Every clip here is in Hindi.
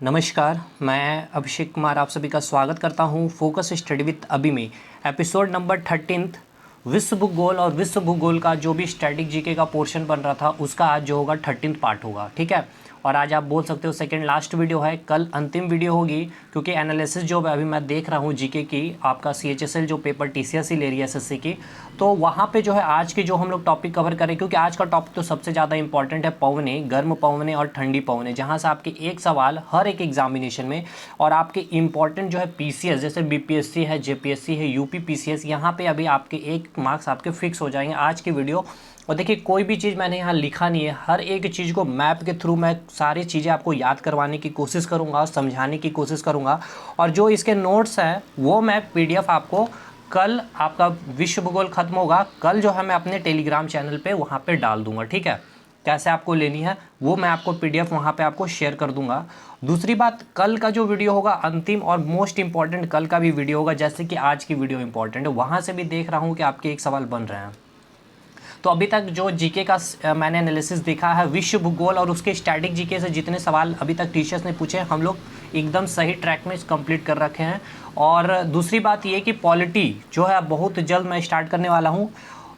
नमस्कार, मैं अभिषेक कुमार आप सभी का स्वागत करता हूं फोकस स्टडी विद अभी में एपिसोड नंबर 13। विश्व भूगोल और विश्व भूगोल का जो भी स्टैटिक जीके का पोर्शन बन रहा था उसका आज जो होगा 13th पार्ट होगा, ठीक है। और आज आप बोल सकते हो सेकंड लास्ट वीडियो है, कल अंतिम वीडियो होगी क्योंकि एनालिसिस जो अभी मैं देख रहा हूँ जीके की, आपका CHSL जो पेपर TCS ले रही है SSC की, तो वहाँ पे जो है आज के जो हम लोग टॉपिक कवर करें, क्योंकि आज का टॉपिक तो सबसे ज़्यादा इंपॉर्टेंट है पवने, गर्म पवने और ठंडी पवने, जहाँ से आपके एक सवाल हर एक एग्जामिनेशन में और आपके इंपॉर्टेंट जो है PCS जैसे BPSC है, JPSC है, UP PCS, यहाँ पे अभी आपके एक मार्क्स आपके फिक्स हो जाएंगे आज की वीडियो। और देखिए कोई भी चीज़ मैंने यहाँ लिखा नहीं है, हर एक चीज़ को मैप के थ्रू मैं सारी चीज़ें आपको याद करवाने की कोशिश करूँगा और समझाने की कोशिश करूँगा। और जो इसके नोट्स हैं वो मैं PDF आपको कल, आपका विश्व भूगोल खत्म होगा कल जो है मैं अपने टेलीग्राम चैनल पे वहाँ पे डाल दूँगा, ठीक है। कैसे आपको लेनी है वो मैं आपको PDF वहाँ पे आपको शेयर कर दूँगा। दूसरी बात, कल का जो वीडियो होगा अंतिम और मोस्ट इंपॉर्टेंट कल का भी वीडियो होगा, जैसे कि आज की वीडियो इंपॉर्टेंट है, वहाँ से भी देख रहा हूँ कि आपके एक सवाल बन रहे हैं। तो अभी तक जो जीके का मैंने एनालिसिस देखा है, विश्व भूगोल और उसके स्टैटिक जीके से जितने सवाल अभी तक टीचर्स ने पूछे हम लोग एकदम सही ट्रैक में कंप्लीट कर रखे हैं। और दूसरी बात ये कि पॉलिटी जो है बहुत जल्द मैं स्टार्ट करने वाला हूँ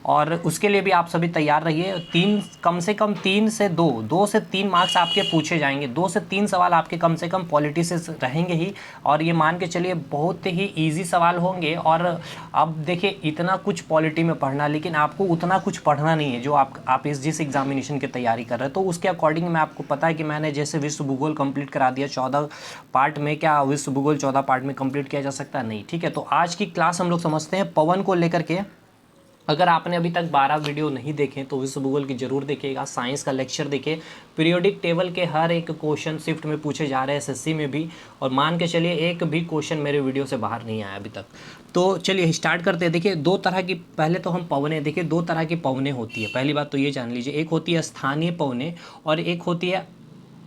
और उसके लिए भी आप सभी तैयार रहिए। कम से कम 3 से 2 से 3 मार्क्स आपके पूछे जाएंगे, 2 से 3 सवाल आपके कम से कम पॉलिटी से रहेंगे ही। और ये मान के चलिए बहुत ही इजी सवाल होंगे। और अब देखिए इतना कुछ पॉलिटी में पढ़ना, लेकिन आपको उतना कुछ पढ़ना नहीं है जो आप इस जिस एग्जामिनेशन की तैयारी कर रहे हैं। तो उसके अकॉर्डिंग मैं आपको पता है कि मैंने जैसे विश्व भूगोल कंप्लीट करा दिया 14 पार्ट में, क्या विश्व भूगोल 14 पार्ट में कंप्लीट किया जा सकता है? नहीं, ठीक है। तो आज की क्लास हम लोग समझते हैं पवन को लेकर के। अगर आपने अभी तक 12 वीडियो नहीं देखे तो विश्व भूगोल की जरूर देखिएगा, साइंस का लेक्चर देखिए, पीरियोडिक टेबल के हर एक क्वेश्चन शिफ्ट में पूछे जा रहे हैं SSC में भी, और मान के चलिए एक भी क्वेश्चन मेरे वीडियो से बाहर नहीं आया अभी तक। तो चलिए स्टार्ट करते हैं। देखिए दो तरह की, पहले तो हम पवने देखिए, दो तरह की पवने होती है। पहली बात तो ये जान लीजिए, एक होती है स्थानीय पवने और एक होती है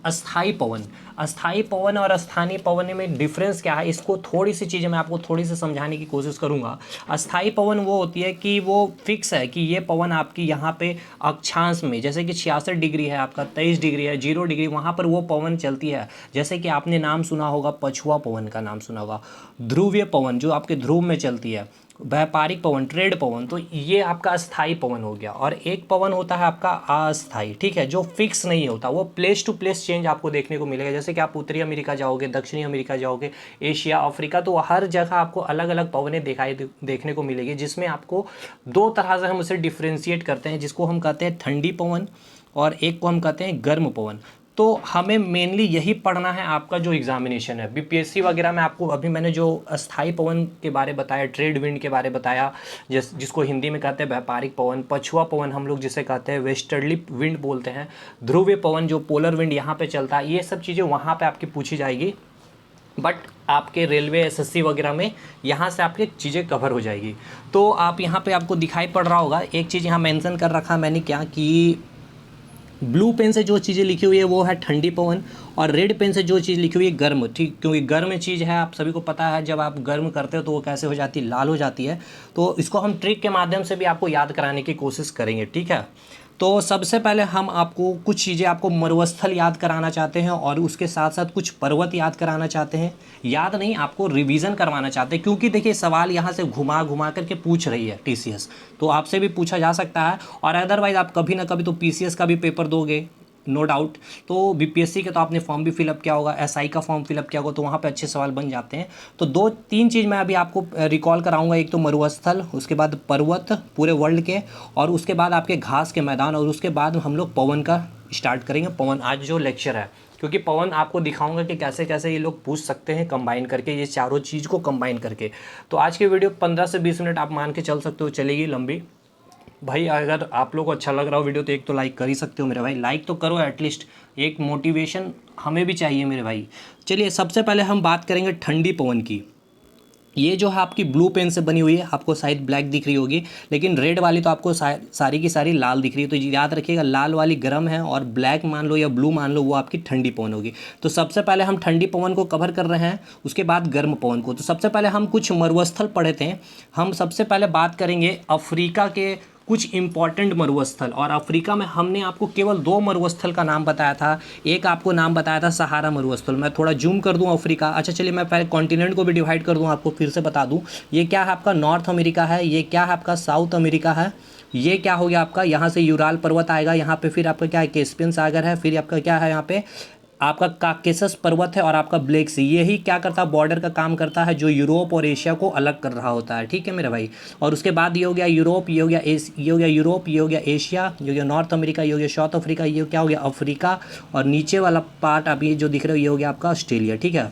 अस्थाई पवन। अस्थाई पवन और स्थानीय पवन में डिफरेंस क्या है, इसको थोड़ी सी चीज़ें मैं आपको थोड़ी सी समझाने की कोशिश करूंगा। अस्थाई पवन वो होती है कि वो फिक्स है कि ये पवन आपकी यहाँ पे अक्षांश में, जैसे कि 66 डिग्री है, आपका 23 डिग्री है, 0 डिग्री, वहाँ पर वो पवन चलती है। जैसे कि आपने नाम सुना होगा, पछुआ पवन का नाम सुना होगा, ध्रुवीय पवन जो आपके ध्रुव में चलती है, व्यापारिक पवन, ट्रेड पवन, तो ये आपका अस्थाई पवन हो गया। और एक पवन होता है आपका अस्थाई, ठीक है, जो फिक्स नहीं होता, वो प्लेस टू प्लेस चेंज आपको देखने को मिलेगा। जैसे कि आप उत्तरी अमेरिका जाओगे, दक्षिणी अमेरिका जाओगे, एशिया, अफ्रीका, तो हर जगह आपको अलग अलग पवनें देखने को मिलेगी, जिसमें आपको दो तरह से हम उसे डिफ्रेंशिएट करते हैं, जिसको हम कहते हैं ठंडी पवन और एक को हम कहते हैं गर्म पवन। तो हमें मेनली यही पढ़ना है। आपका जो एग्जामिनेशन है BPSC वगैरह में, आपको अभी मैंने जो अस्थाई पवन के बारे बताया, ट्रेड विंड के बारे बताया, जिसको हिंदी में कहते हैं व्यापारिक पवन, पछुआ पवन हम लोग जिसे कहते हैं वेस्टर्ली विंड बोलते हैं, ध्रुवीय पवन जो पोलर विंड यहाँ पे चलता है, ये सब चीज़ें वहाँ पे आपकी पूछी जाएगी। बट आपके रेलवे SSC वगैरह में यहाँ से आपकी चीज़ें कवर हो जाएगी। तो आप यहाँ पे आपको दिखाई पड़ रहा होगा, एक चीज़ यहाँ मेंशन कर रखा मैंने क्या कि ब्लू पेन से जो चीज़ें लिखी हुई है वो है ठंडी पवन, और रेड पेन से जो चीज़ लिखी हुई है गर्म, ठीक, क्योंकि गर्म चीज़ है, आप सभी को पता है जब आप गर्म करते हो तो वो कैसे हो जाती है, लाल हो जाती है। तो इसको हम ट्रिक के माध्यम से भी आपको याद कराने की कोशिश करेंगे, ठीक है। तो सबसे पहले हम आपको कुछ चीज़ें, आपको मरुस्थल याद कराना चाहते हैं और उसके साथ साथ कुछ पर्वत याद कराना चाहते हैं। याद नहीं, आपको रिवीजन करवाना चाहते हैं, क्योंकि देखिए सवाल यहाँ से घुमा घुमा करके पूछ रही है TCS, तो आपसे भी पूछा जा सकता है। और अदरवाइज आप कभी ना कभी तो PCS का भी पेपर दोगे, नो डाउट। तो BPSC के तो आपने फॉर्म भी फिलअप किया होगा, SI का फॉर्म फिलअप किया होगा, तो वहाँ पे अच्छे सवाल बन जाते हैं। तो 2-3 चीज़ मैं अभी आपको रिकॉल कराऊंगा, एक तो मरुस्थल, उसके बाद पर्वत पूरे वर्ल्ड के, और उसके बाद आपके घास के मैदान, और उसके बाद हम लोग पवन का स्टार्ट करेंगे। पवन आज जो लेक्चर है, क्योंकि पवन आपको दिखाऊंगा कि कैसे कैसे ये लोग पूछ सकते हैं कंबाइन करके, ये चारों चीज़ को कंबाइन करके। तो आज की वीडियो 15 से 20 मिनट आप मान के चल सकते हो, चलेगी लंबी। भाई अगर आप लोग को अच्छा लग रहा हो वीडियो तो एक तो लाइक कर ही सकते हो मेरे भाई, लाइक तो करो एटलीस्ट, एक मोटिवेशन हमें भी चाहिए मेरे भाई। चलिए सबसे पहले हम बात करेंगे ठंडी पवन की। ये जो है आपकी ब्लू पेन से बनी हुई है, आपको शायद ब्लैक दिख रही होगी, लेकिन रेड वाली तो आपको सारी की सारी लाल दिख रही है। तो याद रखिएगा, लाल वाली गर्म है और ब्लैक मान लो या ब्लू मान लो वो आपकी ठंडी पवन होगी। तो सबसे पहले हम ठंडी पवन को कवर कर रहे हैं, उसके बाद गर्म पवन को। तो सबसे पहले हम कुछ मरुस्थल पढ़े थे। हम सबसे पहले बात करेंगे अफ्रीका के कुछ इंपॉर्टेंट मरुस्थल, और अफ्रीका में हमने आपको केवल 2 मरुस्थल का नाम बताया था। एक आपको नाम बताया था सहारा मरुस्थल। मैं थोड़ा जूम कर दूं अफ्रीका, अच्छा चलिए मैं पहले कॉन्टिनेंट को भी डिवाइड कर दूं, आपको फिर से बता दूं। ये क्या है आपका नॉर्थ अमेरिका है, ये क्या है आपका साउथ अमेरिका है, ये क्या हो गया आपका यहाँ से यूराल पर्वत आएगा, यहाँ पे फिर आपका क्या है कैस्पियन सागर है, फिर आपका क्या है यहाँ पे आपका काकेसस पर्वत है, और आपका ब्लैक सी। यही क्या करता है बॉर्डर का काम करता है, जो यूरोप और एशिया को अलग कर रहा होता है, ठीक है मेरे भाई। और उसके बाद ये हो गया यूरोप, ये हो गया ये हो गया यूरोप, ये हो गया एशिया, ये हो गया नॉर्थ अमेरिका, ये हो गया साउथ अफ्रीका, ये क्या हो गया अफ्रीका, और नीचे वाला पार्ट अभी जो दिख रहा है ये हो गया आपका ऑस्ट्रेलिया, ठीक है,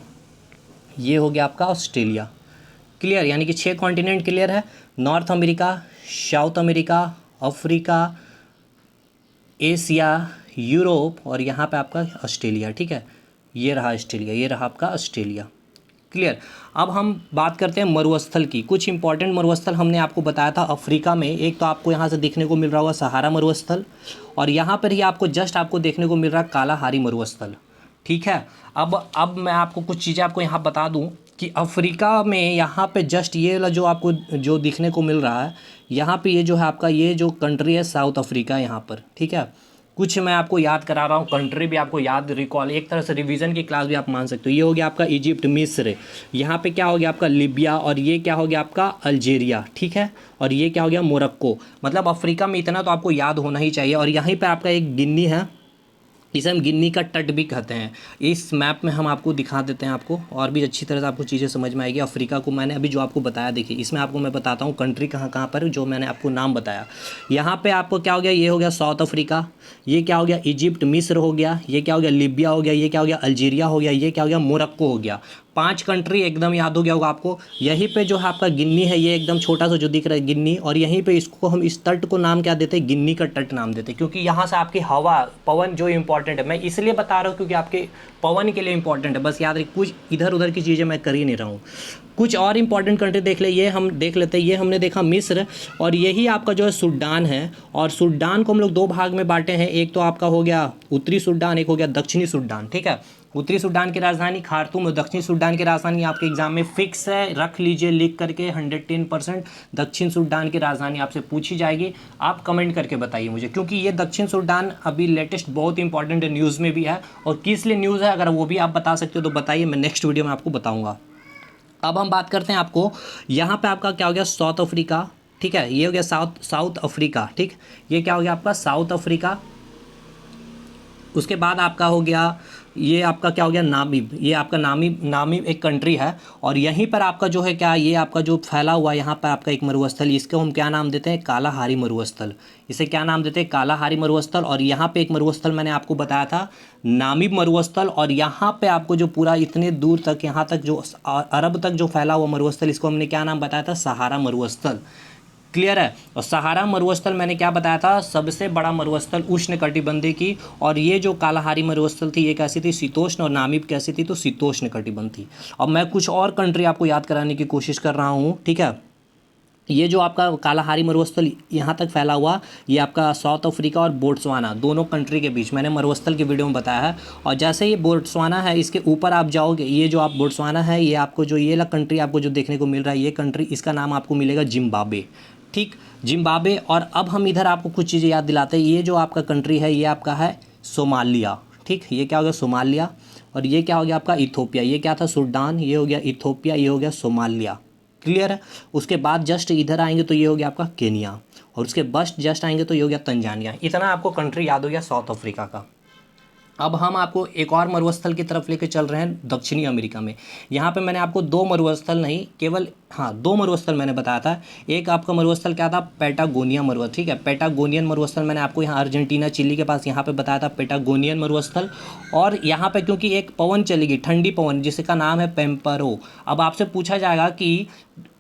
ये हो गया आपका ऑस्ट्रेलिया। क्लियर, यानी कि 6 कॉन्टिनेंट क्लियर है। North America, south America, Africa, Asia, Europe, और यहाँ पे आपका ऑस्ट्रेलिया, ठीक है। ये रहा ऑस्ट्रेलिया, ये रहा आपका ऑस्ट्रेलिया। क्लियर। अब हम बात करते हैं मरुस्थल की। कुछ इंपॉर्टेंट मरुस्थल हमने आपको बताया था अफ्रीका में। एक तो आपको यहाँ से देखने को मिल रहा होगा सहारा मरुस्थल, और यहाँ पर ही आपको जस्ट आपको देखने को मिल रहा है कालाहारी मरुस्थल, ठीक है। अब मैं आपको कुछ चीज़ें आपको यहाँ बता दूँ कि अफ्रीका में यहाँ पे जस्ट ये वाला जो आपको जो दिखने को मिल रहा है, यहाँ पे ये जो है आपका ये जो कंट्री है साउथ अफ्रीका यहाँ पर, ठीक है। कुछ मैं आपको याद करा रहा हूँ, कंट्री भी आपको याद रिकॉल, एक तरह से रिवीजन की क्लास भी आप मान सकते हो। ये हो गया आपका इजिप्ट, मिस्र, यहाँ पे क्या हो गया आपका लीबिया, और ये क्या हो गया आपका अल्जीरिया, ठीक है, और ये क्या हो गया मोरक्को। मतलब अफ्रीका में इतना तो आपको याद होना ही चाहिए। और यहीं पर आपका एक गिनी है, इसे हम गिन्नी का तट भी कहते हैं। इस मैप में हम आपको दिखा देते हैं, आपको और भी अच्छी तरह से आपको चीज़ें समझ में आएगी। अफ्रीका को मैंने अभी जो आपको बताया, देखिए इसमें आपको मैं बताता हूँ कंट्री कहाँ कहाँ पर, जो मैंने आपको नाम बताया। यहाँ पे आपको क्या हो गया, ये हो गया साउथ अफ्रीका, ये क्या हो गया इजिप्ट मिस्र हो गया, ये क्या हो गया लीबिया हो गया, ये क्या हो गया अल्जीरिया हो गया, ये क्या हो गया मोरक्को हो गया। 5 कंट्री एकदम याद हो गया होगा आपको। यहीं पे जो है आपका गिन्नी है, ये एकदम छोटा सा जो दिख रहा है गिन्नी, और यहीं पे इसको हम इस तट को नाम क्या देते हैं, गिन्नी का तट नाम देते हैं, क्योंकि यहाँ से आपकी हवा पवन जो इंपॉर्टेंट है, मैं इसलिए बता रहा हूँ क्योंकि आपके पवन के लिए इंपॉर्टेंट है। बस याद रखिए, कुछ इधर उधर की चीज़ें मैं कर ही नहीं रहा हूँ। कुछ और इंपॉर्टेंट कंट्री देख ले, ये हम देख लेते हैं। ये हमने देखा मिस्र, और यही आपका जो है सूडान है। और सूडान को हम लोग 2 भाग में बांटे हैं, एक तो आपका हो गया उत्तरी सूडान, एक हो गया दक्षिणी सूडान, ठीक है। उत्तरी सूडान की राजधानी खार्तूम और दक्षिणी सूडान की राजधानी आपके एग्जाम में फिक्स है, रख लीजिए लिख करके 110%। दक्षिण सूडान की राजधानी आपसे पूछी जाएगी, आप कमेंट करके बताइए मुझे, क्योंकि ये दक्षिण सूडान अभी लेटेस्ट बहुत इंपॉर्टेंट न्यूज़ में भी है। और किस लिए न्यूज़ है, अगर वो भी आप बता सकते हो तो बताइए, मैं नेक्स्ट वीडियो में आपको बताऊँगा। अब हम बात करते हैं आपको, यहाँ पे आपका क्या हो गया साउथ अफ्रीका, ठीक है, ये हो गया साउथ अफ्रीका, ठीक। ये क्या हो गया आपका साउथ अफ्रीका। उसके बाद आपका हो गया ये आपका क्या हो गया नामीब, ये आपका नामीब एक कंट्री है। और यहीं पर आपका जो है क्या, ये आपका जो फैला हुआ है यहाँ पर आपका एक मरुस्थल, इसको हम क्या नाम देते हैं, कालाहारी मरुस्थल। इसे क्या नाम देते हैं, कालाहारी मरुस्थल। और यहाँ पे एक मरुस्थल मैंने आपको बताया था नामीब मरुस्थल। और यहाँ पे आपको जो पूरा इतने दूर तक यहाँ तक जो अरब तक जो फैला हुआ मरुस्थल, इसको हमने क्या नाम बताया था, सहारा मरुस्थल। क्लियर है। और सहारा मरुस्थल मैंने क्या बताया था, सबसे बड़ा मरुस्थल उष्णकटिबंधीय की। और ये जो कालाहारी मरुस्थल थी ये कैसी थी, शीतोष्ण, और नामीब कैसी थी, तो शीतोष्ण कटिबंध थी। अब मैं कुछ और कंट्री आपको याद कराने की कोशिश कर रहा हूँ, ठीक है। ये जो आपका कालाहारी मरुस्थल यहाँ तक फैला हुआ, ये आपका साउथ अफ्रीका और बोट्सवाना दोनों कंट्री के बीच, मैंने मरुस्थल की वीडियो में बताया है। और जैसे ये बोट्सवाना है, इसके ऊपर आप जाओगे, ये जो आप बोट्सवाना है, ये आपको जो ये कंट्री आपको जो देखने को मिल रहा है, ये कंट्री, इसका नाम आपको मिलेगा जिम्बाब्वे, ठीक, जिम्बाब्वे। और अब हम इधर आपको कुछ चीज़ें याद दिलाते हैं। ये जो आपका कंट्री है, ये आपका है सोमालिया, ठीक, ये क्या हो गया सोमालिया। और ये क्या हो गया आपका इथोपिया, ये क्या था सूडान, ये हो गया इथोपिया, ये हो गया सोमालिया। क्लियर है। उसके बाद जस्ट इधर आएंगे तो ये हो गया आपका केनिया, और उसके बस्ट जस्ट आएंगे तो ये हो गया तंजानिया। इतना आपको कंट्री याद हो गया साउथ अफ्रीका का। अब हम आपको एक और मरुस्थल की तरफ लेके चल रहे हैं दक्षिणी अमेरिका में। यहाँ पे मैंने आपको 2 मरुस्थल नहीं, केवल 2 मरुस्थल मैंने बताया था। एक आपका मरुस्थल क्या था, पैटागोनिया मरुस्थल, ठीक है, पैटागोनियन मरुस्थल मैंने आपको यहाँ अर्जेंटीना चिली के पास यहाँ पे बताया था, पैटागोनियन मरुस्थल। और यहाँ पे क्योंकि एक पवन चलेगी, ठंडी पवन, जिसका नाम है पेम्परो। अब आपसे पूछा जाएगा कि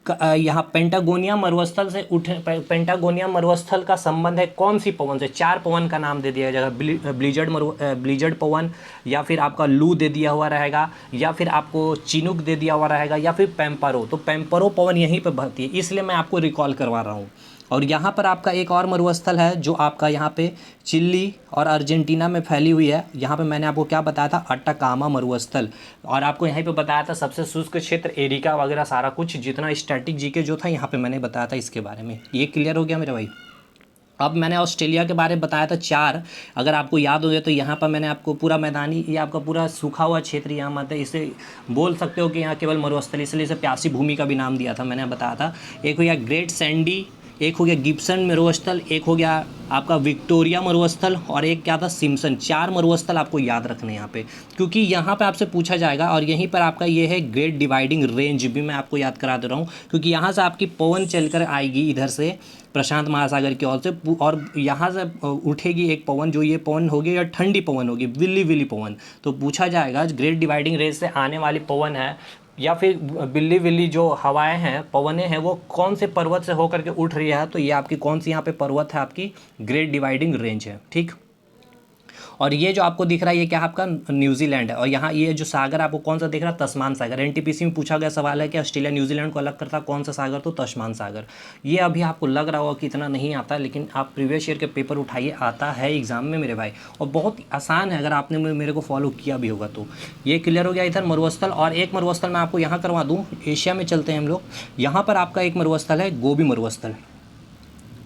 यहाँ पेंटागोनिया मरुस्थल से पेंटागोनिया मरुस्थल का संबंध है कौन सी पवन से। 4 पवन का नाम दे दिया जाएगा, ब्लिजर्ड पवन, या फिर आपका लू दे दिया हुआ रहेगा, या फिर आपको चिनुक दे दिया हुआ रहेगा, या फिर पेम्परो। तो पेम्परो पवन यहीं पे बहती है, इसलिए मैं आपको रिकॉल करवा रहा हूँ। और यहाँ पर आपका एक और मरुस्थल है जो आपका यहाँ पे चिली और अर्जेंटीना में फैली हुई है। यहाँ पे मैंने आपको क्या बताया था, अटाकामा मरुस्थल। और आपको यहीं पे बताया था सबसे शुष्क क्षेत्र एरिका वगैरह सारा कुछ, जितना स्टैटिक जीके जो था यहाँ पे मैंने बताया था इसके बारे में। ये क्लियर हो गया मेरे भाई। अब मैंने ऑस्ट्रेलिया के बारे में बताया था 4, अगर आपको याद हो गया तो यहाँ पर मैंने आपको पूरा मैदानी, ये आपका पूरा सूखा हुआ क्षेत्र यहाँ मत है, इसे बोल सकते हो कि यहाँ केवल मरुस्थल, इसलिए इसे प्यासी भूमि का भी नाम दिया था, मैंने बताया था। एक हो गया ग्रेट सैंडी, एक हो गया गिब्सन मरुस्थल, एक हो गया आपका विक्टोरिया मरुस्थल, और एक क्या था सिम्पसन। 4 मरुस्थल आपको याद रखने हैं यहाँ पे, क्योंकि यहाँ पे आपसे पूछा जाएगा। और यहीं पर आपका ये है ग्रेट डिवाइडिंग रेंज भी मैं आपको याद करा दे रहा हूँ, क्योंकि यहाँ से आपकी पवन चलकर आएगी इधर से प्रशांत महासागर की ओर से, और यहाँ से उठेगी एक पवन, जो ये पवन होगी या ठंडी पवन होगी, विल्ली विल्ली पवन। तो पूछा जाएगा ग्रेट डिवाइडिंग रेंज से आने वाली पवन है या फिर बिल्ली विल्ली जो हवाएं हैं, पवनें हैं, वो कौन से पर्वत से होकर के उठ रही है, तो ये आपकी कौन सी यहाँ पे पर्वत है, आपकी ग्रेट डिवाइडिंग रेंज है। ठीक, और ये जो आपको दिख रहा है ये क्या है, आपका न्यूजीलैंड है। और यहाँ ये जो सागर आपको कौन सा दिख रहा है, तस्मान सागर। एनटीपीसी में पूछा गया सवाल है कि ऑस्ट्रेलिया न्यूजीलैंड को अलग करता कौन सा सागर, तो तस्मान सागर। ये अभी आपको लग रहा होगा कि इतना नहीं आता, लेकिन आप प्रीवियस ईयर के पेपर उठाइए, आता है एग्जाम में मेरे भाई, और बहुत आसान है अगर आपने मेरे को फॉलो किया भी होगा तो। ये क्लियर हो गया इधर मरुस्थल। और एक मरुस्थल मैं आपको यहाँ करवा दूँ, एशिया में चलते हैं हम लोग। यहाँ पर आपका एक मरुस्थल है गोबी मरुस्थल,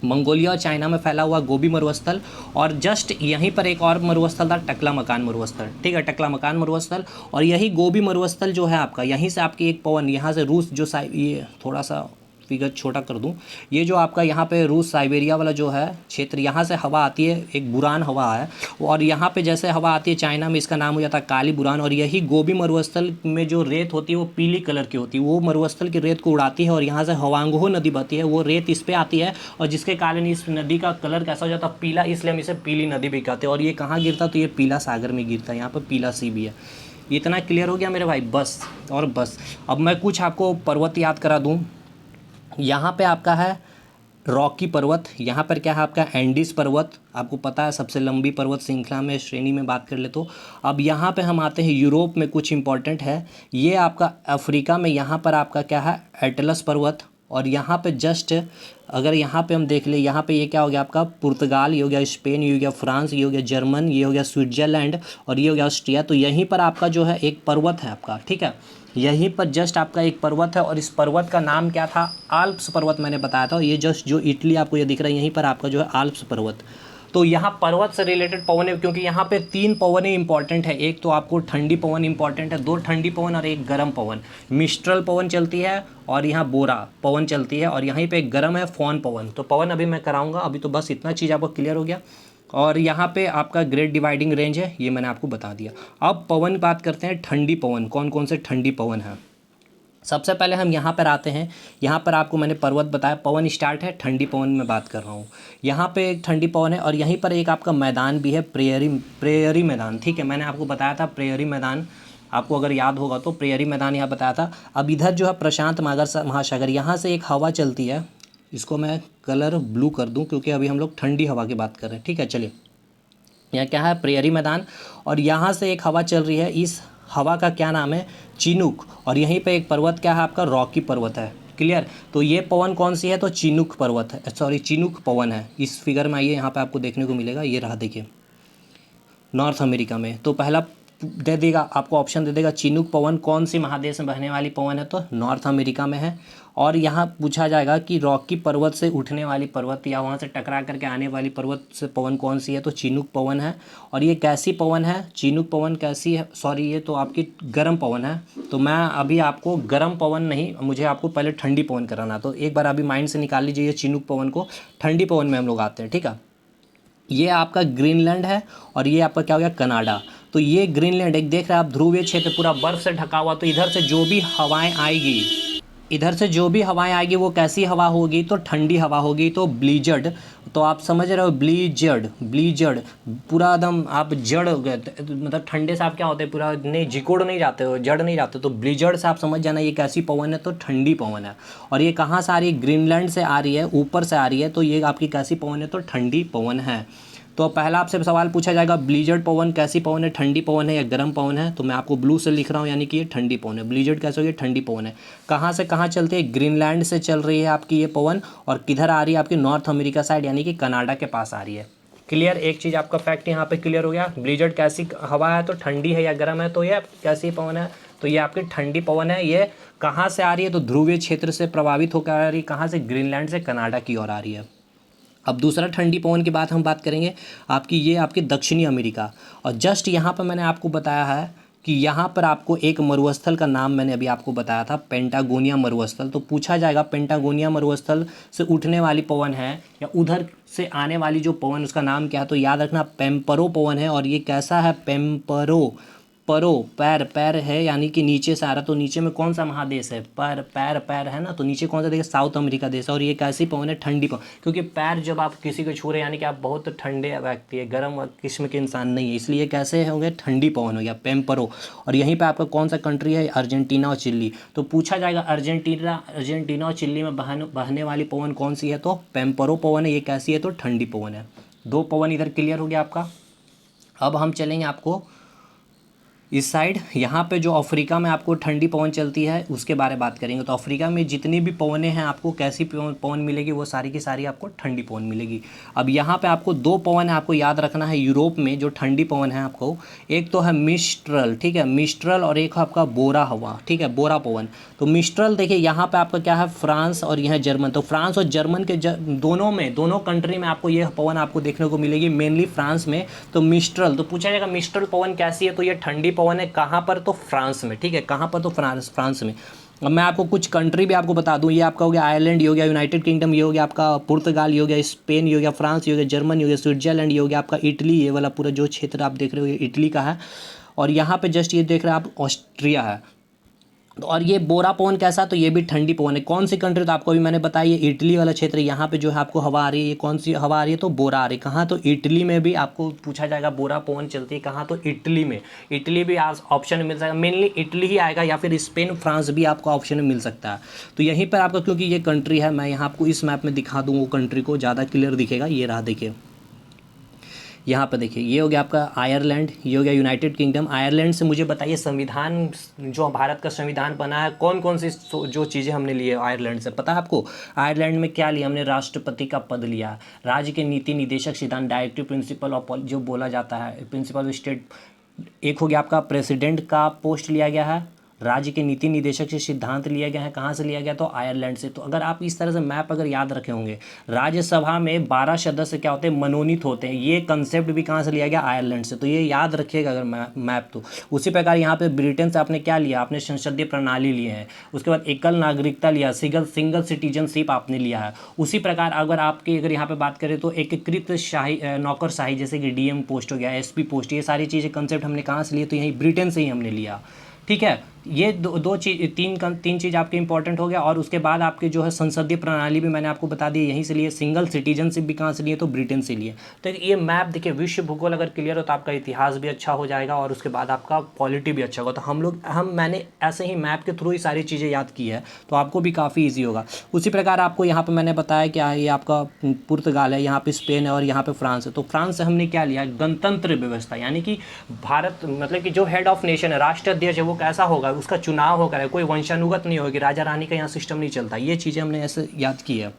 मंगोलिया और चाइना में फैला हुआ गोबी मरुस्थल। और जस्ट यहीं पर एक और मरुस्थल था, टकला मकान मरुस्थल। ठीक है, टकला मकान मरुस्थल। और यही गोबी मरुस्थल जो है आपका, यहीं से आपकी एक पवन, यहाँ से रूस जो ये थोड़ा सा फिगर छोटा कर दूं, ये जो आपका यहाँ पे रूस साइबेरिया वाला जो है क्षेत्र, यहाँ से हवा आती है, एक बुरान हवा है। और यहाँ पे जैसे हवा आती है चाइना में, इसका नाम हो जाता है काली बुरान। और यही गोबी मरुस्थल में जो रेत होती है वो पीली कलर की होती है, वो मरुस्थल की रेत को उड़ाती है, और यहाँ से हवांगहो नदी बहती है, वो रेत इस पर आती है, और जिसके कारण इस नदी का कलर कैसा हो जाता है, पीला, इसलिए हम इसे पीली नदी भी कहते हैं। और ये कहाँ गिरता, तो ये पीला सागर में गिरता है, यहाँ पर पीला सी भी है। इतना क्लियर हो गया मेरे भाई, बस और बस। अब मैं कुछ आपको पर्वत याद करा दूँ। यहाँ पे आपका है रॉकी पर्वत, यहाँ पर क्या है आपका एंडीज पर्वत, आपको पता है सबसे लंबी पर्वत श्रृंखला में श्रेणी में बात कर ले तो। अब यहाँ पे हम आते हैं यूरोप में, कुछ इंपॉर्टेंट है ये आपका अफ्रीका में, यहाँ पर आपका क्या है एटलस पर्वत। और यहाँ पे जस्ट अगर यहाँ पे हम देख ले, यहाँ पे ये क्या हो गया आपका पुर्तगाल, ये हो गया स्पेन, ये हो गया फ्रांस, ये हो गया जर्मन, ये हो गया स्विट्जरलैंड, और ये हो गया ऑस्ट्रिया। तो यहीं पर आपका जो है एक पर्वत है आपका, ठीक है, यहीं पर जस्ट आपका एक पर्वत है, और इस पर्वत का नाम क्या था, आल्प्स पर्वत मैंने बताया था। ये जस्ट जो इटली आपको ये दिख रहा है, यहीं पर आपका जो है आल्प्स पर्वत। तो यहाँ पर्वत से रिलेटेड पवन है, क्योंकि यहाँ पे 3 पवनें इंपॉर्टेंट है। एक तो आपको ठंडी पवन इंपॉर्टेंट है, 2 ठंडी पवन और 1 गर्म पवन। मिस्ट्रल पवन चलती है, और यहाँ बोरा पवन चलती है, और यहीं पे गर्म है फॉन पवन। तो पवन अभी मैं कराऊंगा, अभी तो बस इतना चीज़ आपको क्लियर हो गया। और यहाँ पे आपका ग्रेट डिवाइडिंग रेंज है, ये मैंने आपको बता दिया। अब पवन बात करते हैं, ठंडी पवन कौन कौन से ठंडी पवन है। सबसे पहले हम यहाँ पर आते हैं, यहाँ पर आपको मैंने पर्वत बताया, पवन स्टार्ट है, ठंडी पवन में बात कर रहा हूँ। यहाँ पे एक ठंडी पवन है, और यहीं पर एक आपका मैदान भी है, प्रेयरी मैदान। ठीक है, मैंने आपको बताया था प्रेयरी मैदान, आपको अगर याद होगा तो प्रेयरी मैदान यहाँ बताया था। अब इधर जो है प्रशांत महासागर, यहाँ से एक हवा चलती है, इसको मैं कलर ब्लू कर दूँ क्योंकि अभी हम लोग ठंडी हवा की बात कर रहे हैं। ठीक है, चलिए, यहाँ क्या है प्रेयरी मैदान, और यहाँ से एक हवा चल रही है, इस हवा का क्या नाम है, चिनूक। और यहीं पे एक पर्वत क्या है आपका, रॉकी पर्वत है। क्लियर, तो ये पवन कौन सी है, तो चिनूक पर्वत है, सॉरी चिनूक पवन है। इस फिगर में आइए, यहाँ पे आपको देखने को मिलेगा, ये रहा देखिए, नॉर्थ अमेरिका में। तो पहला दे देगा आपको, ऑप्शन दे देगा चिनूक पवन कौन सी महादेश में बहने वाली पवन है, तो नॉर्थ अमेरिका में है। और यहाँ पूछा जाएगा कि रॉकी पर्वत से उठने वाली पर्वत या वहाँ से टकरा करके आने वाली पर्वत से पवन कौन सी है, तो चिनूक पवन है। और ये कैसी पवन है, चिनूक पवन कैसी है, सॉरी ये तो आपकी गर्म पवन है। तो मैं अभी आपको गर्म पवन नहीं, मुझे आपको पहले ठंडी पवन कराना, तो एक बार अभी माइंड से निकाल लीजिए ये चिनूक पवन को। ठंडी पवन में हम लोग आते हैं, ठीक है। ये आपका ग्रीनलैंड है, और ये आपका क्या हो गया, कनाडा। तो ये ग्रीनलैंड एक देख रहे हैं आप, ध्रुवीय क्षेत्र पूरा बर्फ से ढका हुआ। तो इधर से जो भी हवाएं आएगी, इधर से जो भी हवाएं आएगी वो कैसी हवा होगी, तो ठंडी हवा होगी, तो ब्लीजर्ड। तो आप समझ रहे हो, ब्लीजर्ड पूरा एकदम आप जड़ हो गए, मतलब ठंडे से आप क्या होते हैं, पूरा नहीं जिकुड़ नहीं जाते हो, जड़ नहीं जाते, तो ब्लीजर्ड से आप समझ जाना ये कैसी पवन है, तो ठंडी पवन है। और ये कहाँ से आ रही है, ग्रीनलैंड से आ रही है, ऊपर से आ रही है, तो ये आपकी कैसी पवन है, तो ठंडी पवन है। तो पहला आपसे सवाल पूछा जाएगा, ब्लीजर्ड पवन कैसी पवन है, ठंडी पवन है या गर्म पवन है। तो मैं आपको ब्लू से लिख रहा हूँ, यानी कि ये ठंडी पवन है। ब्लीजर्ड कैसे होगी, ठंडी पवन है। कहाँ से कहाँ चलती है, ग्रीनलैंड से चल रही है आपकी ये पवन, और किधर आ रही है आपकी, नॉर्थ अमेरिका साइड, यानी कि कनाडा के पास आ रही है। क्लियर, एक चीज़ आपका फैक्ट यहाँ पे क्लियर हो गया। ब्लीजर्ड कैसी हवा है, तो ठंडी है या गर्म है, तो ये कैसी पवन है, तो ये आपकी ठंडी पवन है। ये कहाँ से आ रही है, तो ध्रुवीय क्षेत्र से प्रभावित होकर आ रही है। कहाँ से, ग्रीनलैंड से कनाडा की ओर आ रही है। अब दूसरा ठंडी पवन की बात हम बात करेंगे आपकी, ये आपके दक्षिणी अमेरिका। और जस्ट यहाँ पर मैंने आपको बताया है कि यहाँ पर आपको एक मरुस्थल का नाम मैंने अभी आपको बताया था, पेंटागोनिया मरुस्थल। तो पूछा जाएगा पेंटागोनिया मरुस्थल से उठने वाली पवन है या उधर से आने वाली जो पवन उसका नाम क्या है, तो याद रखना पेम्परो पवन है। और ये कैसा है, पेम्परो, परो पैर, पैर है यानी कि नीचे से आ रहा, तो नीचे में कौन सा महादेश है, पैर, पैर पैर है ना, तो नीचे कौन सा देखिए, साउथ अमेरिका देश है। और ये कैसी पवन है, ठंडी पवन, क्योंकि पैर जब आप किसी को छू रहे हैं यानी कि आप बहुत ठंडे व्यक्ति है, गर्म किस्म के इंसान नहीं है, इसलिए कैसे हो गए, ठंडी पवन हो गया, पेम्परो। और यहीं पर आपका कौन सा कंट्री है, अर्जेंटीना और चिल्ली। तो पूछा जाएगा अर्जेंटीना और चिल्ली में बहने वाली पवन कौन सी है, तो पेम्परो पवन है। ये कैसी है, तो ठंडी पवन है। दो पवन इधर क्लियर हो गया आपका। अब हम चलेंगे आपको इस साइड, यहाँ पे जो अफ्रीका में आपको ठंडी पवन चलती है उसके बारे में बात करेंगे। तो अफ्रीका में जितनी भी पवनें हैं आपको कैसी पवन मिलेगी, वो सारी की सारी आपको ठंडी पवन मिलेगी। अब यहाँ पे आपको दो पवन है आपको याद रखना है यूरोप में जो ठंडी पवन है आपको, एक तो है मिस्ट्रल, ठीक है, मिस्ट्रल, और एक है आपका बोरा हवा, ठीक है, बोरा पवन। तो मिस्ट्रल देखिए यहाँ पे आपका क्या है, फ्रांस और यह जर्मन। तो फ्रांस और जर्मन के दोनों कंट्री में आपको यह पवन आपको देखने को मिलेगी, मेनली फ्रांस में। तो मिस्ट्रल, तो पूछा जाएगा मिस्ट्रल पवन कैसी है, तो ये ठंडी पवन है, कहाँ पर, तो फ्रांस में, ठीक है, कहाँ पर, तो फ्रांस में। अब मैं आपको कुछ कंट्री भी आपको बता दूं, ये आपका हो गया आयरलैंड, ये हो गया यूनाइटेड किंगडम, ये हो गया आपका पुर्तगाल, ये हो गया स्पेन, ये हो गया फ्रांस, ये हो गया जर्मन, ये हो गया स्विट्जरलैंड, ये हो गया आपका इटली। ये वाला पूरा जो क्षेत्र आप देख रहे हो ये इटली का है। और यहाँ पे जस्ट ये देख रहे हैं आप ऑस्ट्रिया है। और ये बोरा पवन कैसा, तो ये भी ठंडी पवन है। कौन सी कंट्री, तो आपको भी मैंने बताया ये इटली वाला क्षेत्र, यहाँ पे जो है आपको हवा आ रही है, ये कौन सी हवा आ रही है, तो बोरा आ रही है। कहाँ, तो इटली में भी आपको पूछा जाएगा बोरा पवन चलती है कहाँ, तो इटली में। इटली भी ऑप्शन में मिल जाएगा, मेनली इटली ही आएगा, या फिर स्पेन फ्रांस भी आपको ऑप्शन में मिल सकता है। तो यहीं पर आपका, क्योंकि ये कंट्री है, मैं यहाँ आपको इस मैप में दिखा दूँ वो कंट्री को, ज़्यादा क्लियर दिखेगा। ये रहा देखिए, यहाँ पर देखिए, ये हो गया आपका आयरलैंड, ये हो गया यूनाइटेड किंगडम। आयरलैंड से मुझे बताइए संविधान, जो भारत का संविधान बना है, कौन कौन सी जो चीज़ें हमने ली है आयरलैंड से, पता है आपको? आयरलैंड में क्या लिया हमने, राष्ट्रपति का पद लिया, राज्य के नीति निदेशक सिद्धांत, डायरेक्टिव प्रिंसिपल ऑफ जो बोला जाता है, प्रिंसिपल ऑफ स्टेट। एक हो गया आपका प्रेसिडेंट का पोस्ट लिया गया है, राज्य के नीति निदेशक से सिद्धांत लिया गया है, कहाँ से लिया गया, तो आयरलैंड से। तो अगर आप इस तरह से मैप अगर याद रखे होंगे, राज्यसभा में 12 सदस्य क्या होते हैं, मनोनीत होते हैं, ये कंसेप्ट भी कहाँ से लिया गया, आयरलैंड से। तो ये याद रखिएगा अगर मैप। तो उसी प्रकार यहाँ पे ब्रिटेन से आपने क्या लिया, आपने संसदीय प्रणाली लिए हैं, उसके बाद एकल नागरिकता लिया, सिंगल सिटीजनशिप आपने लिया है। उसी प्रकार अगर आपकी अगर यहाँ पे बात करें तो एकीकृत शाही नौकरशाही, जैसे कि डीएम पोस्ट हो गया, एसपी पोस्ट, ये सारी चीज़ें कंसेप्ट हमने कहाँ से लिए, तो यही ब्रिटेन से ही हमने लिया, ठीक है। ये दो चीज़, तीन चीज़ आपके इंपॉर्टेंट हो गया। और उसके बाद आपके जो है संसदीय प्रणाली भी मैंने आपको बता दी, यहीं से लिए। सिंगल सिटीजनशिप भी कहाँ से लिए, तो ब्रिटेन से लिए। तो ये मैप देखिए, विश्व भूगोल अगर क्लियर हो तो आपका इतिहास भी अच्छा हो जाएगा और उसके बाद आपका पॉलिटी भी अच्छा होगा। तो मैंने ऐसे ही मैप के थ्रू ही सारी चीज़ें याद की है, तो आपको भी काफ़ी ईजी होगा। उसी प्रकार आपको यहाँ पर मैंने बताया क्या है, ये आपका पुर्तगाल है, यहाँ पर स्पेन है और यहाँ पर फ्रांस है। तो फ्रांस से हमने क्या लिया, गणतंत्र व्यवस्था, यानी कि भारत मतलब कि जो हेड ऑफ नेशन है, राष्ट्राध्यक्ष है, वो कैसा होगा, उसका चुनाव होकर है, कोई वंशानुगत नहीं होगी, राजा रानी का यहाँ सिस्टम नहीं चलता। ये चीज़ें हमने ऐसे याद की है।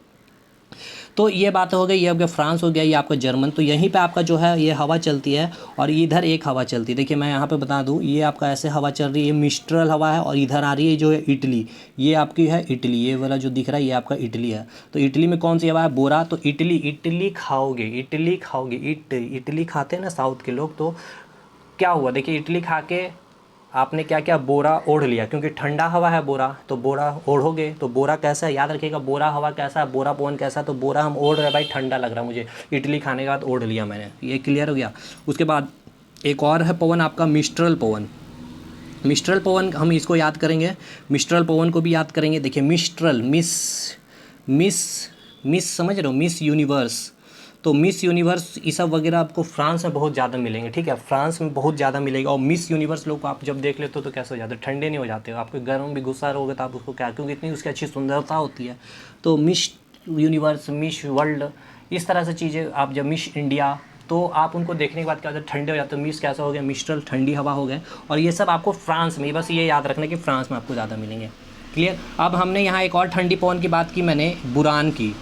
तो ये बात हो गई, ये आपका फ्रांस हो गया, ये आपका जर्मन। तो यहीं पे आपका जो है ये हवा चलती है और इधर एक हवा चलती है। देखिए मैं यहाँ पे बता दूँ, ये आपका ऐसे हवा चल रही है, मिस्ट्रल हवा है, और इधर आ रही है जो है इटली, ये आपकी है इटली, ये वाला जो दिख रहा है ये आपका इटली है। तो इटली में कौन सी हवा है, बोरा। तो इटली खाओगे, इटली खाते हैं ना साउथ के लोग। तो क्या हुआ, देखिए इटली खा के आपने क्या क्या, बोरा ओढ़ लिया, क्योंकि ठंडा हवा है बोरा, तो बोरा ओढ़ोगे। तो बोरा कैसा है, याद रखिएगा, बोरा हवा कैसा है, बोरा पवन कैसा है, तो बोरा हम ओढ़ रहे भाई, ठंडा लग रहा है मुझे, इडली खाने के बाद ओढ़ लिया मैंने, ये क्लियर हो गया। उसके बाद एक और है पवन आपका मिस्ट्रल पवन। मिस्ट्रल पवन हम इसको याद करेंगे, मिस्ट्रल पवन को भी याद करेंगे। देखिए मिस्ट्रल, मिस समझ रहे हो, मिस यूनिवर्स। तो मिस यूनिवर्स ये सब वगैरह आपको फ्रांस में बहुत ज़्यादा मिलेंगे, ठीक है, फ्रांस में बहुत ज़्यादा मिलेगा। और मिस यूनिवर्स लोग को आप जब देख लेते हो तो कैसे हो जाते हो, ठंडे नहीं हो जाते हो, आपको गर्म भी गुस्सा रहोगे तो आप उसको क्या, क्योंकि इतनी उसकी अच्छी सुंदरता होती है। तो मिस यूनिवर्स, मिस वर्ल्ड, इस तरह से चीज़ें आप जब मिस इंडिया, तो आप उनको देखने के बाद क्या होता है, ठंडे हो जाते हो। मिस कैसा हो गया, मिस्ट्रल ठंडी हवा हो गए। और ये सब आपको फ्रांस में, बस ये याद रखना कि फ्रांस में आपको ज़्यादा मिलेंगे, क्लियर। अब हमने यहाँ एक और ठंडी पवन की बात की मैंने, बुरान की।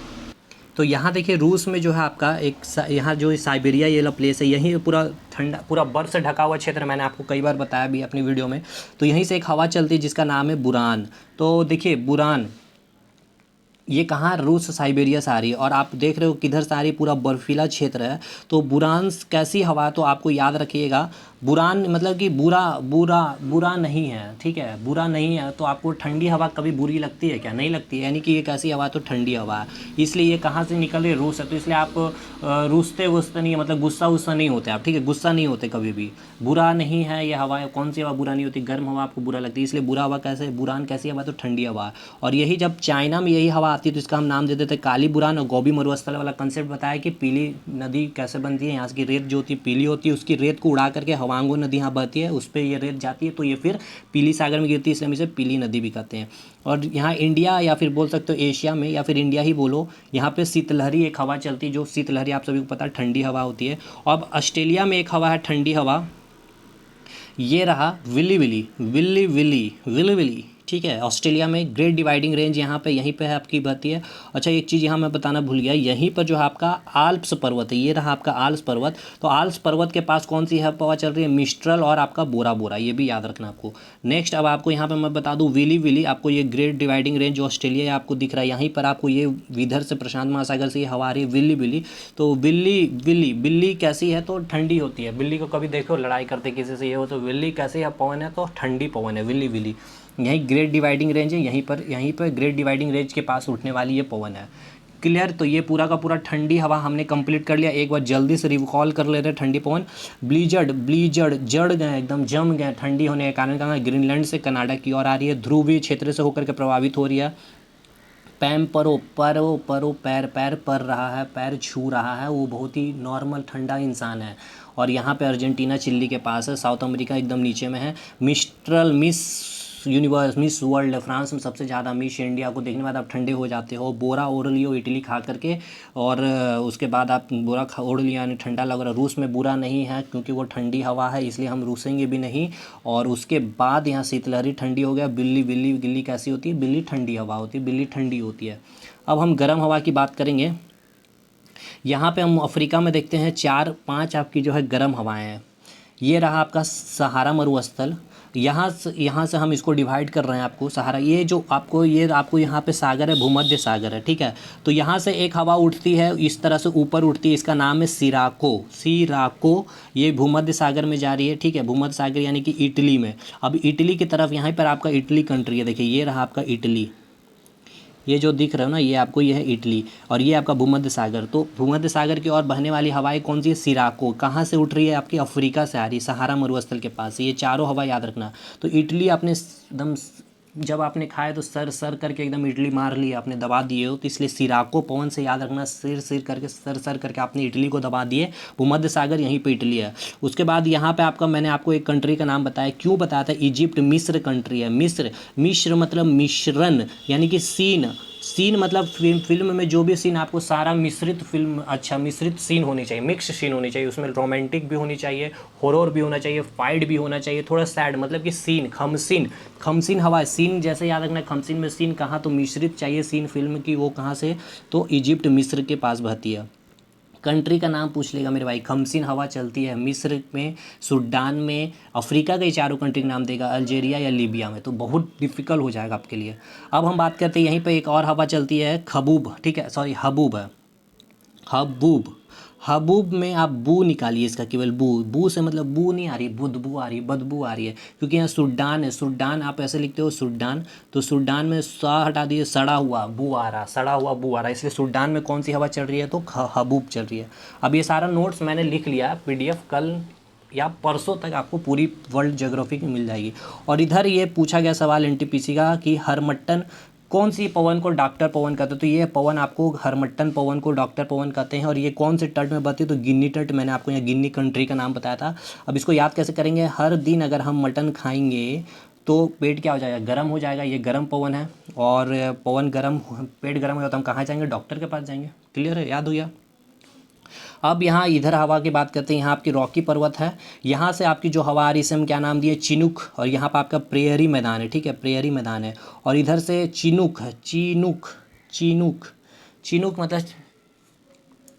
तो यहाँ देखिए रूस में जो है आपका एक यहाँ जो साइबेरिया ये वाला प्लेस है, यहीं पूरा ठंडा, पूरा बर्फ़ से ढका हुआ क्षेत्र, मैंने आपको कई बार बताया भी अपनी वीडियो में। तो यहीं से एक हवा चलती है जिसका नाम है बुरान। तो देखिए बुरान, ये कहाँ रूस साइबेरिया से आ रही है और आप देख रहे हो किधर से आ रही है, पूरा बर्फीला क्षेत्र है। तो बुरान कैसी हवा है, तो आपको याद रखिएगा बुरान मतलब कि बुरा बुरा बुरा नहीं है, ठीक है, बुरा नहीं है। तो आपको ठंडी हवा कभी बुरी लगती है क्या? नहीं लगती है, यानी कि ये कैसी हवा है, तो ठंडी हवा है। इसलिए ये कहाँ से निकल रही है? रूस है। तो इसलिए आप रूसते वुसते नहीं है, मतलब गुस्सा वुस्सा नहीं होते आप, ठीक है, गुस्सा नहीं होते कभी भी। बुरा नहीं है ये हवा, कौन सी हवा बुरा नहीं होती? गर्म हवा आपको बुरा लगती है, इसलिए बुरा हवा कैसे, बुरान कैसी हवा, तो ठंडी हवा है। और यही जब चाइना में यही हवा आती है तो इसका हम नाम दे देते हैं काली बुरान। और गोबी मरुस्थल वाला कंसेप्ट बताया कि पीली नदी कैसे बनती है, यहाँ की रेत जो होती है पीली होती है, उसकी रेत को उड़ा करके हवांगो नदी यहाँ बहती है, उस पर ये रेत जाती है तो ये फिर पीली सागर में गिरती है, इसलिए हम इसे पीली नदी भी कहते हैं। और यहाँ इंडिया या फिर बोल सकते हो एशिया में, या फिर इंडिया ही बोलो, यहाँ पे शीतलहरी एक हवा चलती है, जो शीतलहरी आप सभी को पता है ठंडी हवा होती है। और ऑस्ट्रेलिया में एक हवा है ठंडी हवा, ये रहा willy willy willy willy willy willy, ठीक है। ऑस्ट्रेलिया में ग्रेट डिवाइडिंग रेंज यहाँ पे, यहीं पे है आपकी बहती है। अच्छा एक चीज़ यहाँ मैं बताना भूल गया, यहीं पर जो है आपका आल्प्स पर्वत है, ये रहा आपका आल्प्स पर्वत। तो आल्प्स पर्वत के पास कौन सी हवा चल रही है? मिस्ट्रल और आपका बोरा बोरा, ये भी याद रखना आपको। नेक्स्ट अब आपको यहाँ पे मैं बता दूँ विली विली, आपको ये ग्रेट डिवाइडिंग रेंज जो ऑस्ट्रेलिया आपको दिख रहा है, यहीं पर आपको ये इधर से प्रशांत महासागर से ये हवा आ रही है विली विली। तो बिल्ली बिल्ली बिल्ली कैसी है? तो ठंडी होती है। बिल्ली को कभी देखो लड़ाई करते किसी से ये हो, तो बिल्ली कैसी है? पवन है, तो ठंडी पवन है विली विली। यहीं ग्रेट डिवाइडिंग रेंज है, यहीं पर ग्रेट डिवाइडिंग रेंज के पास उठने वाली ये पवन है। क्लियर? तो ये पूरा का पूरा ठंडी हवा हमने कंप्लीट कर लिया। एक बार जल्दी से रिकॉल कर ले रहे ठंडी पवन। ब्लीजर्ड ब्लीजर्ड जड़ गए, एकदम जम गए ठंडी होने के कारण। कहाँ? ग्रीनलैंड से कनाडा की ओर आ रही है, ध्रुवीय क्षेत्र से होकर के प्रभावित हो रही है। पैम परो परो परो पैर पैर पर रहा है, पैर छू रहा है, वो बहुत ही नॉर्मल ठंडा इंसान है। और यहाँ पे अर्जेंटीना चिल्ली के पास है, साउथ अमेरिका एकदम नीचे में है। Mistral miss universe miss world France में सबसे ज़्यादा, मिस इंडिया को देखने के बाद आप ठंडे हो जाते हो। बोरा ओढ़ लियो इटली खा करके, और उसके बाद आप बोरा खा ओढ़ लिया, यानी ठंडा लग रहा है। रूस में बुरा नहीं है क्योंकि वो ठंडी हवा है, इसलिए हम रूसेंगे भी नहीं। और उसके बाद यहाँ शीतलहरी ठंडी हो गया। बिल्ली बिल्ली गिल्ली कैसी होती है? बिल्ली ठंडी हवा होती है, बिल्ली ठंडी होती है। अब हम गर्म हवा की बात करेंगे। यहाँ पे हम अफ्रीका में देखते हैं 4-5 आपकी जो है गर्म हवाएं हैं। ये रहा आपका सहारा मरुस्थल, यहाँ से हम इसको डिवाइड कर रहे हैं आपको। सहारा ये आपको यहाँ पे सागर है, भूमध्य सागर है, ठीक है। तो यहाँ से एक हवा उठती है, इस तरह से ऊपर उठती है, इसका नाम है सिराको। सिराको ये भूमध्य सागर में जा रही है, ठीक है, भूमध्य सागर यानी कि इटली में। अब इटली की तरफ यहाँ पर आपका इटली कंट्री है, देखिए ये रहा आपका इटली, ये जो दिख रहा है ना, ये आपको ये है इटली, और ये आपका भूमध्य सागर। तो भूमध्य सागर की ओर बहने वाली हवाएं कौन सी है? सिराको। कहाँ से उठ रही है? आपकी अफ्रीका से आ रही है, सहारा मरुस्थल के पास। ये चारों हवा याद रखना। तो इटली आपने एकदम, जब आपने खाया तो सर सर करके एकदम इडली मार ली, आपने दबा दिए हो, तो इसलिए सिराको पवन से याद रखना, सिर सिर करके सर सर करके आपने इटली को दबा दिए। भूमध्य सागर यहीं पे इटली है। उसके बाद यहाँ पे आपका, मैंने आपको एक कंट्री का नाम बताया, क्यों बताया था? इजिप्ट मिस्र कंट्री है। मिस्र मतलब मिश्रण, यानी कि सीन मतलब फिल्म में जो भी सीन आपको सारा मिश्रित फिल्म, अच्छा मिश्रित सीन होनी चाहिए, मिक्स सीन होनी चाहिए। उसमें रोमांटिक भी होनी चाहिए, हॉरर भी होना चाहिए, फाइट भी होना चाहिए, थोड़ा सैड, मतलब कि सीन खमसीन हवा। सीन जैसे याद रखना, खमसीन में सीन कहाँ? तो मिश्रित चाहिए सीन फिल्म की, वो कहाँ से? तो इजिप्ट मिस्र के पास बहती है। कंट्री का नाम पूछ लेगा मेरे भाई। खमसीन हवा चलती है मिस्र में, सूडान में, अफ्रीका के चारों कंट्री का नाम देगा, अल्जीरिया या लीबिया में। तो बहुत डिफिकल्ट हो जाएगा आपके लिए। अब हम बात करते हैं यहीं पे एक और हवा चलती है, खबूब, ठीक है, सॉरी हबूब है, हबूब। हबूब में आप बू निकालिए, इसका केवल बू से मतलब बू नहीं आ रही, बुदबू आ रही है, बदबू आ रही है, क्योंकि यहाँ सूडान है। सूडान आप ऐसे लिखते हो सूडान, तो सूडान में सा हटा दिए, सड़ा हुआ बू आ रहा, सड़ा हुआ बू आ रहा है, इसलिए सूडान में कौन सी हवा चल रही है? तो हबूब चल रही है। अब ये सारा नोट्स मैंने लिख लिया, PDF कल या परसों तक आपको पूरी वर्ल्ड ज्योग्राफी की मिल जाएगी। और इधर ये पूछा गया सवाल NTPC का कि हरमट्टन कौन सी पवन को डॉक्टर पवन कहते हैं? तो ये पवन आपको हरमट्टन पवन को डॉक्टर पवन कहते हैं। और ये कौन से तट में बहती है? तो गिन्नी तट। मैंने आपको यहाँ गिन्नी कंट्री का नाम बताया था। अब इसको याद कैसे करेंगे? हर दिन अगर हम मटन खाएंगे तो पेट क्या हो जाएगा? गर्म हो जाएगा। ये गर्म पवन है, और पवन गर्म, पेट गर्म हो तो हम कहाँ जाएंगे? डॉक्टर के पास जाएंगे। क्लियर है? याद हो गया? अब यहाँ इधर हवा की बात करते हैं। यहाँ आपकी रॉकी पर्वत है, यहाँ से आपकी जो हवा आ रही है, इसे हम क्या नाम दिए? चिनुक। और यहाँ पर आपका प्रेयरी मैदान है, ठीक है, प्रेयरी मैदान है। और इधर से चिनुक है, चिनुक चिनुक चिनुक मतलब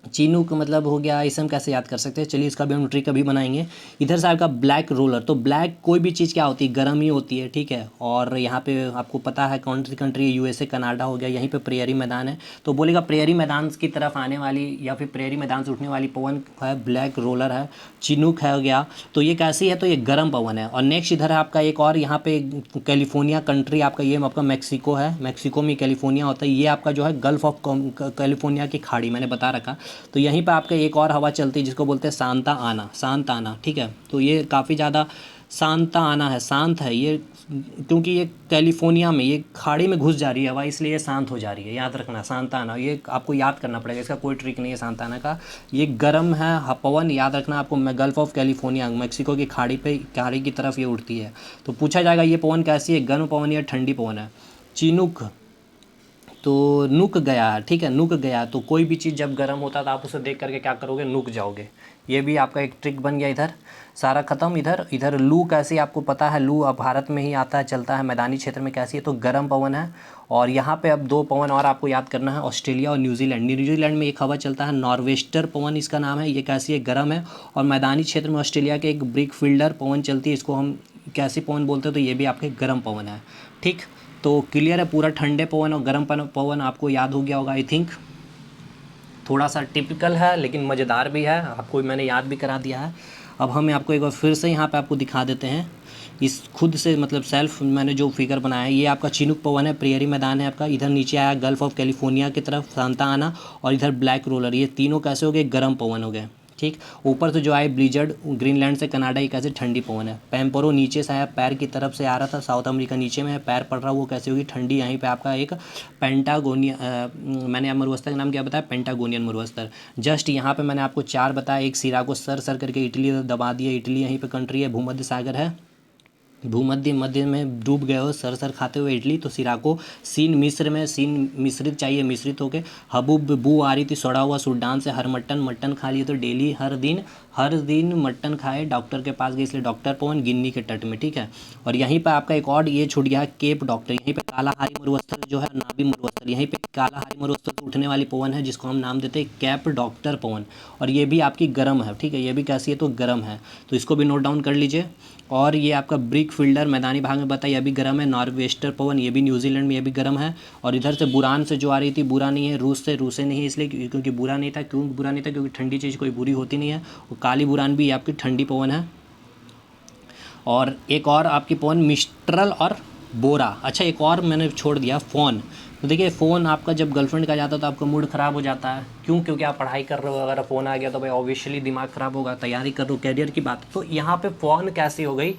चिनूक मतलब हो गया, इसे हम कैसे याद कर सकते हैं, चलिए इसका भी हम ट्रिक अभी बनाएंगे। इधर से आपका ब्लैक रोलर, तो ब्लैक कोई भी चीज़ क्या होती है, गर्म ही होती है, ठीक है। और यहाँ पे आपको पता है कौन सी कंट्री है, यूएसए कनाडा हो गया, यहीं पे प्रेयरी मैदान है। तो बोलेगा प्रेयरी मैदान की तरफ आने वाली या फिर प्रेयरी मैदान से उठने वाली पवन है ब्लैक रोलर है, चिनूक है हो गया। तो ये कैसी है, तो ये गर्म पवन है। और नेक्स्ट इधर है आपका एक और, यहाँ पे कैलिफोर्निया कंट्री आपका, ये आपका मैक्सिको है, मैक्सिको में कैलिफोर्निया होता है। ये आपका जो है गल्फ ऑफ कैलिफोर्निया की खाड़ी मैंने बता रखा। तो यहीं पे आपका एक और हवा चलती है जिसको बोलते हैं सांता आना, शांत आना, ठीक है। तो ये काफ़ी ज़्यादा शांता आना है, शांत है ये, क्योंकि ये कैलिफोर्निया में ये खाड़ी में घुस जा रही है हवा, इसलिए ये शांत हो जा रही है, याद रखना शांत आना, ये आपको याद करना पड़ेगा, इसका कोई ट्रिक नहीं है शांत आना का। ये गर्म है पवन, याद रखना आपको, गल्फ ऑफ कैलिफोर्निया मैक्सिको की खाड़ी की तरफ ये उड़ती है। तो पूछा जाएगा ये पवन कैसी है, गर्म पवन या ठंडी पवन है। चिनुक, तो नुक गया, ठीक है, नुक गया। तो कोई भी चीज़ जब गर्म होता है तो आप उसे देख करके क्या करोगे, नुक जाओगे। ये भी आपका एक ट्रिक बन गया। इधर सारा ख़त्म। इधर लू कैसी, आपको पता है लू अब भारत में ही आता है, चलता है मैदानी क्षेत्र में, कैसी है तो गर्म पवन है। और यहाँ पे अब दो पवन और आपको याद करना है, ऑस्ट्रेलिया और न्यूजीलैंड। न्यूजीलैंड में एक हवा चलता है नॉर्वेस्टर पवन इसका नाम है, ये कैसी है, गर्म है। और मैदानी क्षेत्र में ऑस्ट्रेलिया के एक ब्रिक फील्डर पवन चलती है, इसको हम कैसी पवन बोलते हैं, तो ये भी आपके गर्म पवन है, ठीक। तो क्लियर है पूरा, ठंडे पवन और गर्म पवन आपको याद हो गया होगा आई थिंक। थोड़ा सा टिपिकल है लेकिन मज़ेदार भी है, आपको मैंने याद भी करा दिया है। अब हम आपको एक बार फिर से यहाँ पे आपको दिखा देते हैं, इस खुद से मतलब सेल्फ मैंने जो फिगर बनाया है। ये आपका चिनुक पवन है, प्रेयरी मैदान है आपका। इधर नीचे आया गल्फ ऑफ कैलिफोर्निया की तरफ सांता आना, और इधर ब्लैक रोलर। ये तीनों कैसे हो गए, गर्म पवन हो गए, ठीक। ऊपर से जो आए ब्लिजर्ड ग्रीनलैंड से कनाडा, ये कैसे ठंडी पवन है। पैम्परो नीचे से आया, पैर की तरफ से आ रहा था, साउथ अमेरिका नीचे में है, पैर पड़ रहा, वो कैसे होगी, ठंडी। यहीं पे आपका एक पेंटागोनियन, मैंने आप मरुस्थल का नाम क्या बताया, पेंटागोनियन मरुस्थल। जस्ट यहाँ पे मैंने आपको 4 बताया, एक सिरा को सर करके इटली दबा दिया, इटली यहीं पे कंट्री है, भूमध्य सागर है, मध्य में डूब गए हो सर खाते हुए इटली। तो सिराको सीन मिस्र में, सीन मिश्रित चाहिए, मिश्रित होके। हबूब बू आ रही थी सड़ा हुआ सूडान से, हर मटन खा लिए, तो डेली हर दिन मटन खाए, डॉक्टर के पास गए, इसलिए डॉक्टर पवन गिन्नी के तट में, ठीक है। और यहीं पे आपका एक और ये छूट गया, केप डॉक्टर। यहीं पे कालाहारी मरुस्थल जो है, नाबी मरुस्थल, यहीं पे कालाहारी मरुस्थल से उठने वाली पवन है जिसको हम नाम देते हैं कैप डॉक्टर पवन। और ये भी आपकी गर्म है, ठीक है, ये भी कैसी है तो गर्म है, तो इसको भी नोट डाउन कर लीजिए। और ये आपका ब्रिक फील्डर मैदानी भाग में बताइए, अभी गर्म है। नॉर्वेस्टर पवन, ये भी न्यूजीलैंड में, ये भी गर्म है। और इधर से बुरान से जो आ रही थी, बुरा नहीं है, रूस से नहीं है, इसलिए क्योंकि बुरा नहीं था, क्यों बुरा नहीं था, क्योंकि ठंडी चीज़ कोई बुरी होती नहीं है। और काली बुरान भी आपकी ठंडी पवन है। और एक और आपकी पवन मिस्ट्रल और बोरा। अच्छा एक और मैंने छोड़ दिया, फ़ोन। तो देखिए फ़ोन आपका जब गर्लफ्रेंड का जाता है तो आपका मूड ख़राब हो जाता है, क्यों, क्योंकि आप पढ़ाई कर रहे हो, अगर फ़ोन आ गया तो भाई ऑब्वियसली दिमाग ख़राब होगा, तैयारी कर रहे हो कैरियर की बात। तो यहाँ पे फ़ोन कैसी हो गई,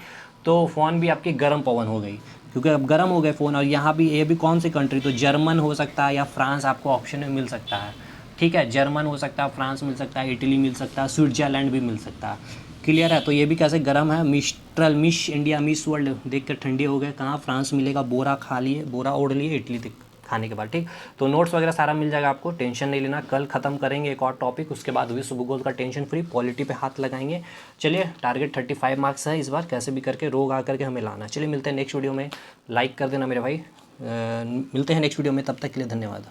तो फ़ोन भी आपकी गर्म पवन हो गई, क्योंकि अब गर्म हो गए फ़ोन। और यहाँ भी ये भी कौन सी कंट्री, तो जर्मन हो सकता है या फ्रांस, आपको ऑप्शन में मिल सकता है, ठीक है। जर्मन हो सकता है, फ्रांस मिल सकता है, इटली मिल सकता है, स्विट्ज़रलैंड भी मिल सकता है, क्लियर है। तो ये भी कैसे गर्म है। Mistral, miss India, miss world देख कर ठंडे हो गए, कहाँ फ्रांस मिलेगा, बोरा खा लिए, बोरा ओढ़ लिए इटली तक खाने के बाद, ठीक। तो नोट्स वगैरह सारा मिल जाएगा आपको, टेंशन नहीं लेना। कल ख़त्म करेंगे एक और टॉपिक, उसके बाद विश्व भूगोल का टेंशन फ्री, पॉलिटी पे हाथ लगाएंगे। चलिए टारगेट 35 मार्क्स है इस बार, कैसे भी करके रोग आकर के हमें लाना। चलिए मिलते हैं नेक्स्ट वीडियो में, लाइक कर देना मेरे भाई, मिलते हैं नेक्स्ट वीडियो में, तब तक के लिए धन्यवाद।